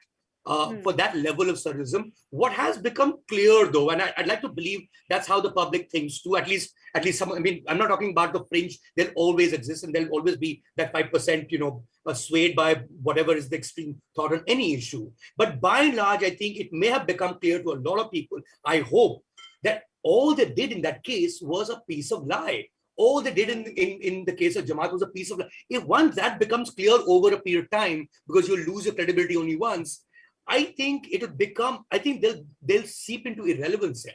For that level of surrealism. What has become clear, though, and I'd like to believe that's how the public thinks too, at least some, I mean, I'm not talking about the fringe, they'll always exist, and there'll always be that 5%, swayed by whatever is the extreme thought on any issue. But by and large, I think it may have become clear to a lot of people, I hope, that all they did in that case was a piece of lie. All they did in the case of Jamaat was a piece of lie. If once that becomes clear over a period of time, because you lose your credibility only once, I think it will become, I think they'll seep into irrelevance here,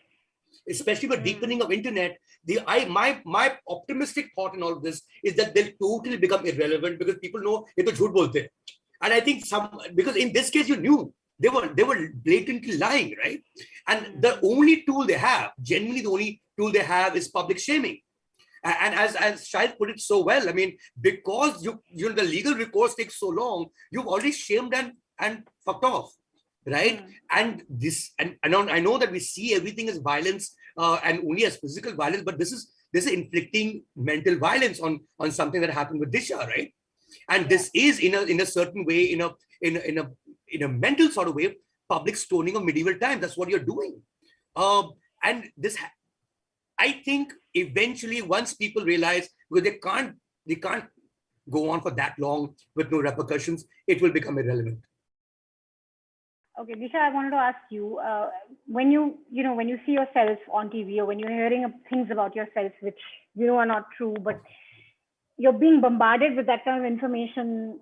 especially with deepening of internet. My optimistic thought in all of this is that they'll totally become irrelevant, because people know it's a jhoot bolte. And I think because in this case, you knew they were blatantly lying, right? And the only tool they have, genuinely the only tool they have, is public shaming. And as Shahid put it so well, I mean, because the legal recourse takes so long, you've already shamed and fucked off. Right. And I know that we see everything as violence and only as physical violence, but this is inflicting mental violence on something that happened with Disha, right? And this is in a certain way, in a mental sort of way, public stoning of medieval times. That's what you're doing. And this, I think, eventually, once people realize, because they can't go on for that long with no repercussions, it will become irrelevant. Okay, Disha, I wanted to ask you, when you see yourself on TV, or when you're hearing things about yourself which are not true, but you're being bombarded with that kind of information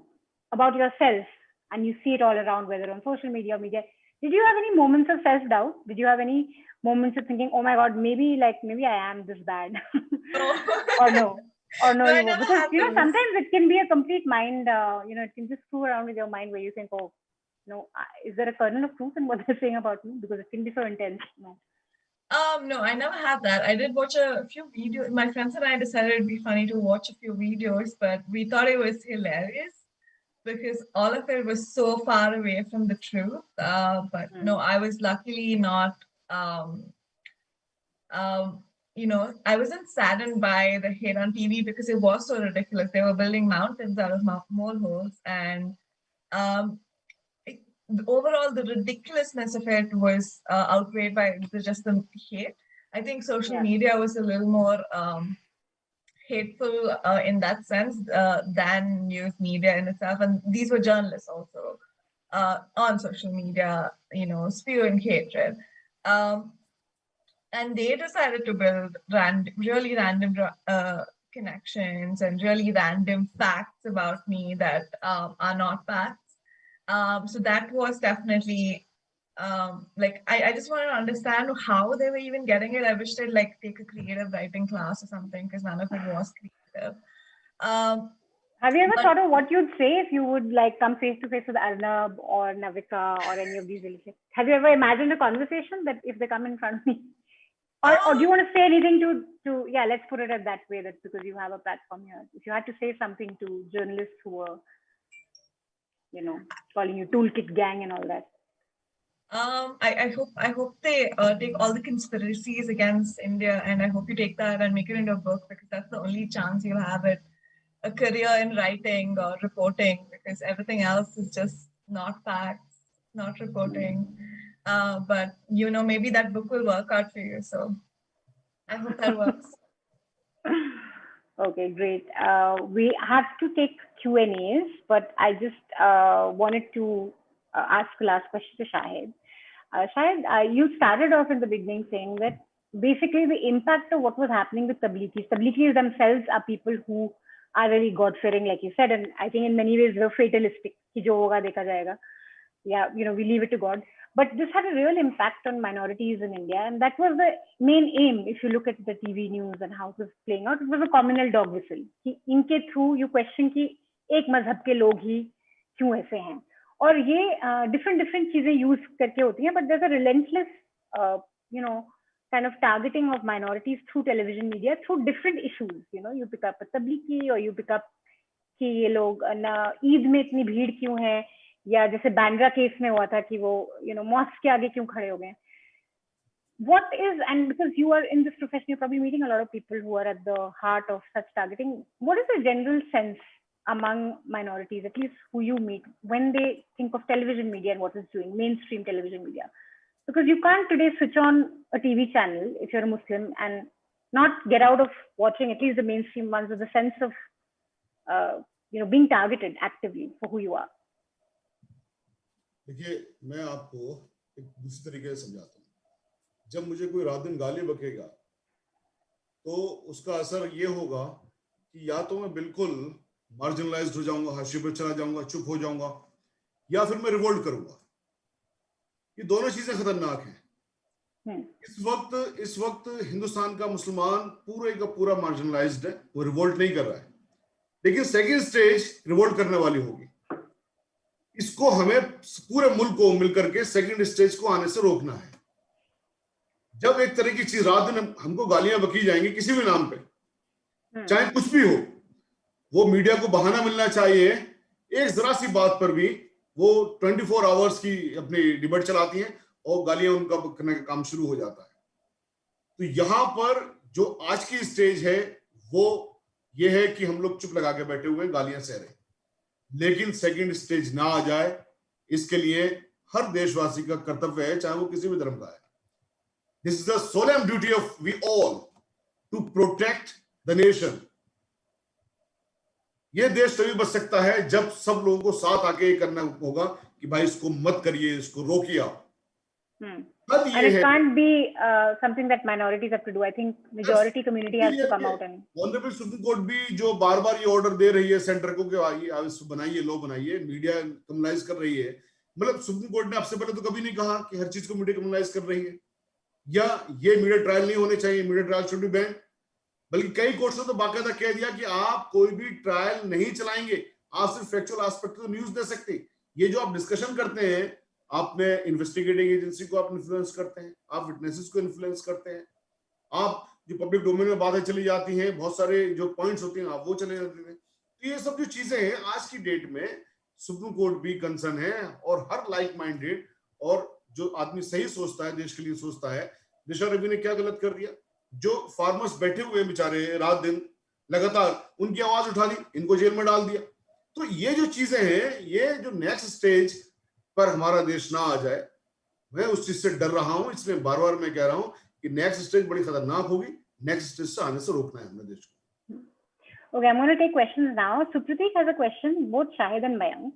about yourself, and you see it all around, whether on social media or media, did you have any moments of self-doubt? Did you have any moments of thinking, oh my God, maybe I am this bad? Or no? Because sometimes it can be a complete mind, it can just screw around with your mind where you think, oh, no, is there a kernel of truth in what they're saying about me? Because it can be so intense. No, I never had that. I did watch a few videos. My friends and I decided it'd be funny to watch a few videos, but we thought it was hilarious because all of it was so far away from the truth. No, I was luckily not, I wasn't saddened by the hate on TV because it was so ridiculous. They were building mountains out of molehills, and overall, the ridiculousness of it was outweighed by just the hate. I think social media was a little more hateful in that sense than news media in itself. And these were journalists also on social media, spewing hatred. And they decided to build really random connections and really random facts about me that are not facts. So that was definitely I just want to understand how they were even getting it. I wish they'd take a creative writing class or something, because none of it was creative. Have you ever thought of what you'd say if you would come face to face with Arnab or Navika or any of these relationships? Have you ever imagined a conversation that if they come in front of me? Or do you want to say anything to let's put it at that way, that because you have a platform here, if you had to say something to journalists who were, calling you toolkit gang and all that? I hope they take all the conspiracies against India, and I hope you take that and make it into a book, because that's the only chance you'll have at a career in writing or reporting, because everything else is just not facts, not reporting. But maybe that book will work out for you. So I hope that works. Okay, great. We have to take Q&As, but I just wanted to ask the last question to Shahid. Shahid, you started off in the beginning saying that basically the impact of what was happening with Tabligis themselves are people who are really God-fearing, like you said, and I think in many ways they're fatalistic. Ki jo hoga dekha jayega. Yeah, we leave it to God. But this had a real impact on minorities in India, and that was the main aim. If you look at the TV news and how it was playing out, it was a communal dog whistle. कि इनके through you question कि एक मजहब के लोग ही क्यों ऐसे हैं, और ये different चीजें use करके होती हैं, but there's a relentless kind of targeting of minorities through television media through different issues. You pick up a tablighi, or you pick up कि ये लोग ईद में इतनी भीड़ क्यों है, या जैसे बैंड्रा केस में हुआ था कि वो मॉस्क के आगे क्यों खड़े हो गए. What is, and because you are in this profession, you're probably meeting a lot of people who are at the heart of such targeting. What is the general sense among minorities, at least who you meet, when they think of television media and what it's doing, mainstream television media? Because you can't today switch on a TV channel if you're a Muslim and not get out of watching at least the mainstream ones with the sense of being targeted actively for who you are. देखिए, मैं आपको एक दूसरे तरीके से समझाता हूँ. जब मुझे कोई रात दिन गाली बकेगा तो उसका असर ये होगा कि या तो मैं बिल्कुल मार्जिनलाइज्ड हो जाऊंगा, हाशिए पर चला जाऊंगा, चुप हो जाऊंगा, या फिर मैं रिवोल्ट करूंगा. ये दोनों चीजें खतरनाक हैं. इस वक्त हिंदुस्तान का मुसलमान पूरे का पूरा मार्जिनलाइज्ड है, वो रिवोल्ट नहीं कर रहा है. लेकिन सेकेंड स्टेज रिवोल्ट करने वाली होगी. इसको हमें पूरे मुल्क को मिलकर के सेकंड स्टेज को आने से रोकना है. जब एक तरह की चीज रात दिन हमको गालियां बकी जाएंगी किसी भी नाम पे, चाहे कुछ भी हो, वो मीडिया को बहाना मिलना चाहिए. एक जरा सी बात पर भी वो 24 आवर्स की अपनी डिबेट चलाती हैं और गालियां उनका करने का काम शुरू हो जाता है. तो यहां पर जो आज की स्टेज है वो ये है कि हम लोग चुप लगा के बैठे हुए गालियां सह रहे हैं, लेकिन सेकंड स्टेज ना आ जाए इसके लिए हर देशवासी का कर्तव्य है, चाहे वो किसी भी धर्म का है. This is the solemn duty of we all to protect the nation. ये देश तभी बच सकता है जब सब लोगों को साथ आके करना होगा कि भाई इसको मत करिए, इसको रोकिए आप. And it can't be something that minorities have to do. I think majority community has to come out and. Honorable Supreme Court भी जो बार-बार ये ऑर्डर दे रही है सेंटर को कि आइए बनाइए, लो बनाइए, मीडिया कम्युनलाइज कर रही है. मतलब सुप्रीम कोर्ट ने आपसे पहले तो कभी नहीं कहा कि हर चीज को मीडिया कम्युनलाइज कर रही है, या ये मीडिया ट्रायल नहीं होने चाहिए, media trial should be ban. बल्कि कई कोर्ट्स ने तो बाकायदा कह दिया कि आप कोई भी ट्रायल नहीं चलाएंगे, आप सिर्फ फैक्चुअल एस्पेक्ट को न्यूज दे सकते. ये जो आप डिस्कशन करते हैं, आपने इन्वेस्टिगेटिंग एजेंसी को आप इन्फ्लुएंस करते हैं, आप विटनेसेस को इन्फ्लुएंस करते हैं, आप जो पब्लिक डोमेन में बातें चली जाती हैं, बहुत सारे जो पॉइंट्स होते हैं आप वो चले जाते हैं. तो ये सब जो चीजें हैं आज की डेट में सुप्रीम कोर्ट भी कंसर्न है, और हर लाइक माइंडेड और जो आदमी सही सोचता है, देश के लिए सोचता है. दिशा रवि ने क्या गलत कर दिया? जो फार्मर्स बैठे हुए बेचारे रात दिन लगातार, उनकी आवाज उठा दी, इनको जेल में डाल दिया. तो ये जो चीजें हैं, ये जो नेक्स्ट स्टेज पर हमारा देश ना आ जाए, मैं उस चीज से डर रहा हूं. इसलिए बार बार मैं कह रहा हूं कि नेक्स्ट स्टेज बड़ी खतरनाक होगी. नेक्स्ट स्टेज से आने से रोकना है हमने देश को. Okay, I'm going to take questions now. Supratik has a question, both Shahid and Mayank.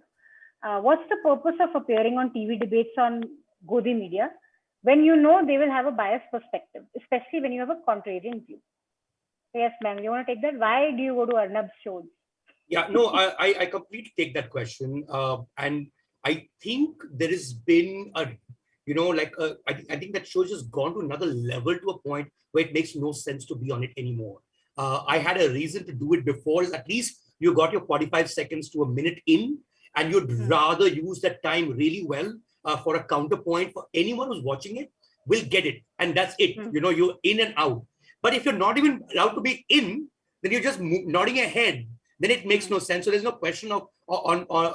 What's the purpose of appearing on TV debates on Godi Media when you know they will have a biased perspective, especially when you have a contrarian view? Yes, ma'am, you want to take that? Why do you go to Arnab's shows? Yeah, no, I completely take that question. And I think there has been a, I think that show has gone to another level, to a point where it makes no sense to be on it anymore. I had a reason to do it before, is at least you got your 45 seconds to a minute in, and you'd rather use that time really well for a counterpoint. For anyone who's watching it will get it. And that's it. You're in and out. But if you're not even allowed to be in, then you're just nodding your head. Then it makes no sense. So there's no question of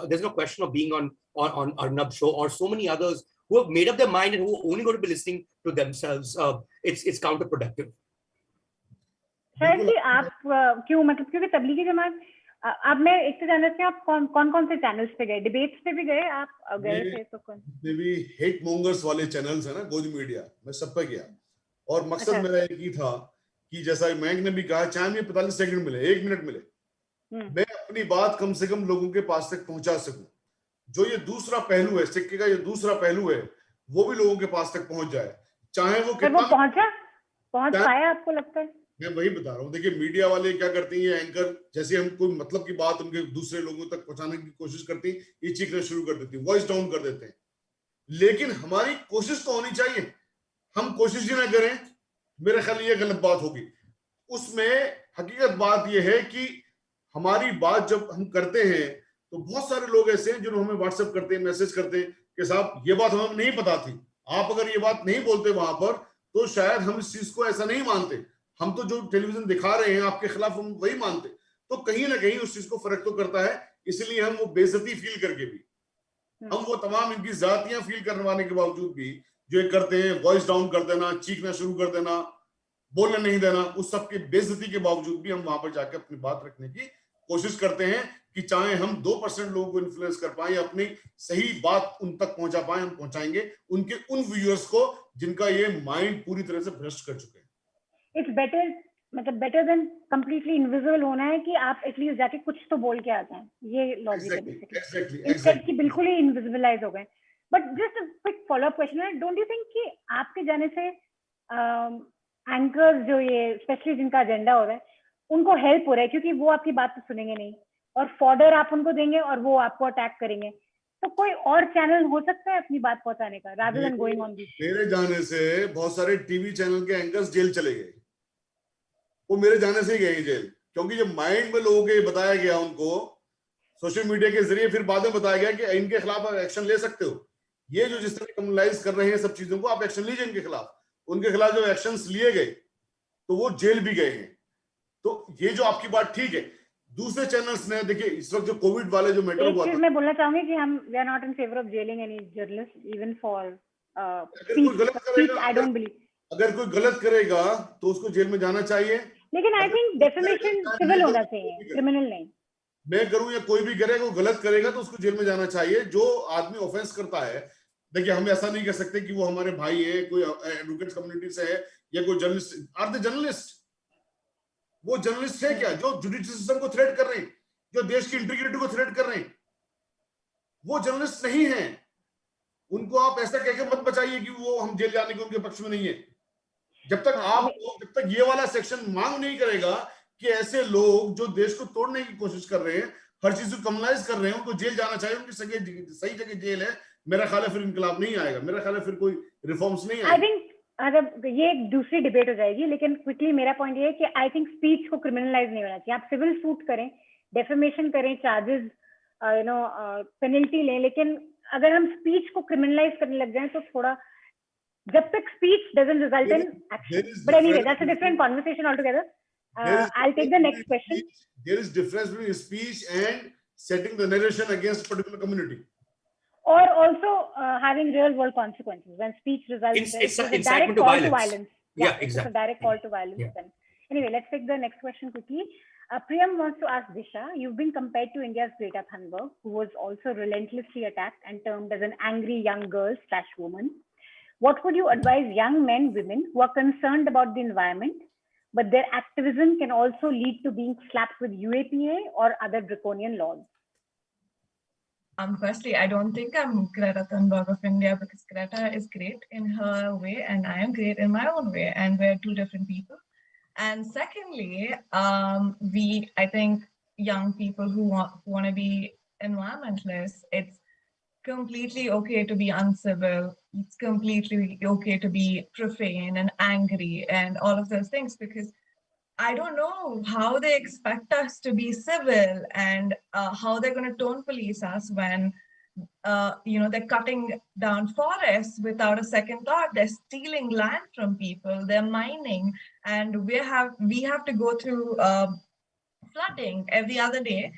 there's no question of being on Arnab show or so many others who have made up their mind and who are only going to be listening to themselves. It's counterproductive. शायद कि आप क्यों, मतलब क्योंकि तबलीगी जमात आप, मैं एक तो जानना चाहती हूँ आप कौन से चैनल्स पे गए, डिबेट्स पे भी गए आप गए थे तो कौन जितने भी हेट मोंगर्स वाले चैनल्स है ना गोदी मीडिया, मैं सब पे गया और मकसद मेरा एक ही था कि जैसा मैंक ने भी कहा, चाहे मुझे 45 सेकंड मिले, 1 मिनट मिले, मैं अपनी बात कम से कम लोगों के पास तक पहुंचा सकूं। जो ये दूसरा पहलू है सिक्के का, ये दूसरा पहलू है, वो भी लोगों के पास तक पहुंच जाए, चाहे वो कितना पहुंच पाया आपको लगता है? मैं वही बता रहा हूँ। देखिए मीडिया वाले क्या करते हैं, ये एंकर जैसे हम कोई मतलब की बात उनके दूसरे लोगों तक पहुंचाने की कोशिश करती हैं, ये चीखना शुरू कर देती है, वॉइस डाउन कर देते हैं। लेकिन हमारी कोशिश तो होनी चाहिए, हम कोशिश ही ना करें, मेरे ख्याल ये गलत बात होगी। उसमें हकीकत बात यह है कि हमारी बात जब हम करते हैं तो बहुत सारे लोग ऐसे हैं जो हमें व्हाट्सएप करते हैं, मैसेज करते हैं कि साहब ये बात हमें नहीं पता थी, आप अगर ये बात नहीं बोलते वहां पर तो शायद हम इस चीज को ऐसा नहीं मानते, हम तो जो टेलीविजन दिखा रहे हैं आपके खिलाफ हम वही मानते। तो कहीं ना कहीं उस चीज को फर्क तो करता है, इसलिए हम वो बेइज्जती फील करके भी, हम वो तमाम इनकी जातियां फील करवाने के बावजूद भी जो ये करते हैं, वॉइस डाउन कर देना, चीखना शुरू कर देना, बोलने नहीं देना, उस सब की बेइज्जती के बावजूद भी हम वहां पर जाकर अपनी बात रखने की कोशिश करते हैं कि चाहे हम 2% लोगों को इन्फ्लुएंस कर पाए, अपनी सही बात उन तक पहुंचा पाए, हम पहुंचाएंगे उनके उन व्यूअर्स को जिनका ये माइंड पूरी तरह से भ्रष्ट कर चुके हैं। इट्स बेटर, मतलब बेटर देन कंप्लीटली इनविजिबल होना है कि आप एटलीस्ट जाके कुछ तो बोल के आ जाएं, ये लॉजिक है बेसिकली, इंस्टेड कि बिल्कुल ही इनविजिबलाइज हो गए। But just a quick follow up question है, डोंट यू थिंक कि आपके जाने से एंकर्स जो ये स्पेशली जिनका एजेंडा हो रहा है उनको हेल्प हो रहा है, क्योंकि वो आपकी बात तो सुनेंगे नहीं और फॉर्डर आप उनको देंगे और वो आपको अटैक करेंगे, तो कोई और चैनल हो सकता है अपनी बात पहुंचाने का rather than going on this? मेरे जाने से बहुत सारे टीवी चैनल के एंकर्स जेल चले गए, वो मेरे जाने से ही गए जेल, क्योंकि जब माइंड में लोगों के बताया गया, उनको सोशल मीडिया के जरिए फिर बाद में बताया गया कि इनके खिलाफ आप एक्शन ले सकते हो, ये जो जिस तरह कम्युनलाइज कर रहे हैं सब चीजों को, आप एक्शन लीजिए इनके खिलाफ। उनके खिलाफ जो एक्शंस लिए गए तो वो जेल भी गए हैं। तो ये जो आपकी बात ठीक है, दूसरे चैनल्स ने, देखिए इस वक्त जो कोविड वाले जो मैटर हुआ था, मैं बोलना चाहूंगी कि हम we are not in favour of jailing any journalist even for speech, I don't believe. अगर कोई गलत करेगा तो उसको जेल में जाना चाहिए, लेकिन आई थिंक डेफेमेशन सिविल होना चाहिए, क्रिमिनल नहीं। मैं करूं या कोई भी करेगा, वो गलत करेगा तो उसको जेल में जाना चाहिए। जो आदमी ऑफेंस करता है, देखिए हम ऐसा नहीं कह सकते कि वो हमारे भाई है, कोई एडवोकेट कम्युनिटी से है या कोई जर्नलिस्ट। आर द जर्नलिस्ट, वो जर्नलिस्ट है क्या जो जुडिशियल सिस्टम को थ्रेट कर रहे हैं, जो देश की इंटीग्रिटी को थ्रेट कर रहे हैं? वो जर्नलिस्ट नहीं है। उनको आप ऐसा कहकर मत बचाइए कि वो हम जेल जाने के उनके पक्ष में नहीं है। जब तक ये वाला सेक्शन मांग नहीं करेगा कि ऐसे लोग जो देश को तोड़ने की कोशिश कर रहे हैं, हर चीज को कम्युनलाइज कर रहे हैं, उनको जेल जाना चाहिए, उनकी सही जगह जेल है। मेरा ख्याल है फिर इनकलाब नहीं आएगा, मेरा ख्याल है फिर कोई रिफॉर्म्स नहीं आएगा। आई थिंक अगर ये एक दूसरी डिबेट हो जाएगी, लेकिन क्विकली मेरा पॉइंट ये है कि आई थिंक स्पीच को क्रिमिनलाइज नहीं होना चाहिए। आप सिविल सूट करें, डेफेमेशन करें, चार्जेस पेनल्टी लें, लेकिन अगर हम स्पीच को क्रिमिनलाइज करने लग जाएं तो थोड़ा, जब तक speech doesn't result in action, but anyway that's a different conversation altogether. I'll take the next question. There is difference between speech and setting the narration against a particular community, or also having real world consequences when speech results in a direct call to violence. Yeah, exactly. It's a direct call to violence. Yeah. Then anyway, let's take the next question quickly. Priyam wants to ask Disha, you've been compared to India's Greta Thunberg, who was also relentlessly attacked and termed as an angry young girl/woman. What would you advise young men, women who are concerned about the environment, but their activism can also lead to being slapped with UAPA or other draconian laws? Firstly, I don't think I'm Greta Thunberg of India, because Greta is great in her way and I am great in my own way, and we're two different people. And secondly, I think young people who want to be environmentalists, it's completely okay to be uncivil. It's completely okay to be profane and angry and all of those things, because I don't know how they expect us to be civil, and how they're going to tone police us when they're cutting down forests without a second thought. They're stealing land from people. They're mining, and we have to go through flooding every other day.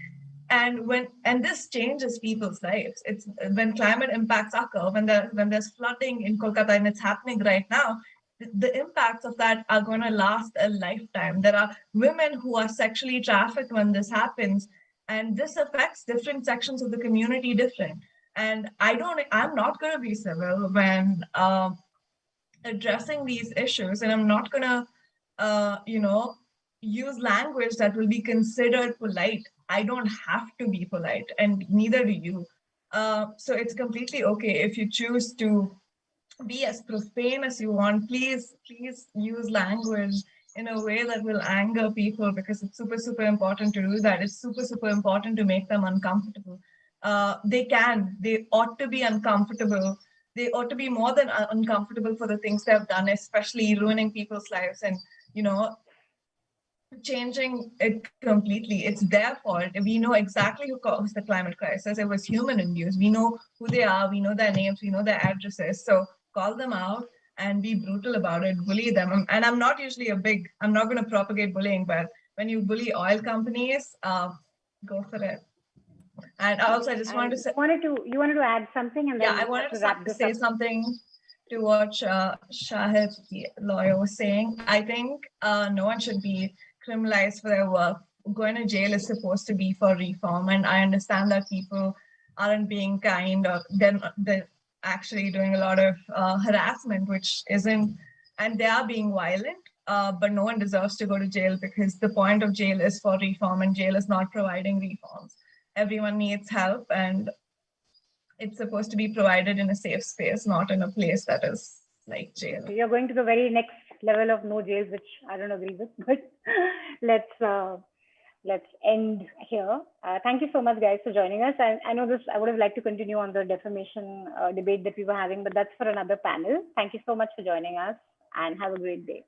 And this changes people's lives. It's when climate impacts occur, when there's flooding in Kolkata, and it's happening right now. The impacts of that are going to last a lifetime. There are women who are sexually trafficked when this happens, and this affects different sections of the community different. And I'm not going to be civil when addressing these issues, and I'm not going to use language that will be considered polite. I don't have to be polite, and neither do you. So it's completely okay if you choose to be as profane as you want. Please use language in a way that will anger people, because it's super, super important to do that. It's super, super important to make them uncomfortable. They ought to be uncomfortable. They ought to be more than uncomfortable for the things they've done, especially ruining people's lives and, changing it completely. It's their fault. We know exactly who caused the climate crisis. It was human induced. We know who they are. We know their names. We know their addresses. So call them out and be brutal about it. Bully them. And I'm not usually I'm not going to propagate bullying, but when you bully oil companies, go for it. And also, I just wanted to say, you wanted to add something, and then I wanted to say something to what Shahid, the lawyer, was saying. I think no one should be criminalized for their work. Going to jail is supposed to be for reform, and I understand that people aren't being kind, or they're actually doing a lot of harassment, which isn't, and they are being violent. But no one deserves to go to jail, because the point of jail is for reform, and jail is not providing reforms. Everyone needs help, and it's supposed to be provided in a safe space, not in a place that is like jail. You're going to the very next level of no jails, which I don't agree with, but let's end here. Thank you so much, guys, for joining us. I know I would have liked to continue on the defamation debate that we were having, but that's for another panel. Thank you so much for joining us, and have a great day.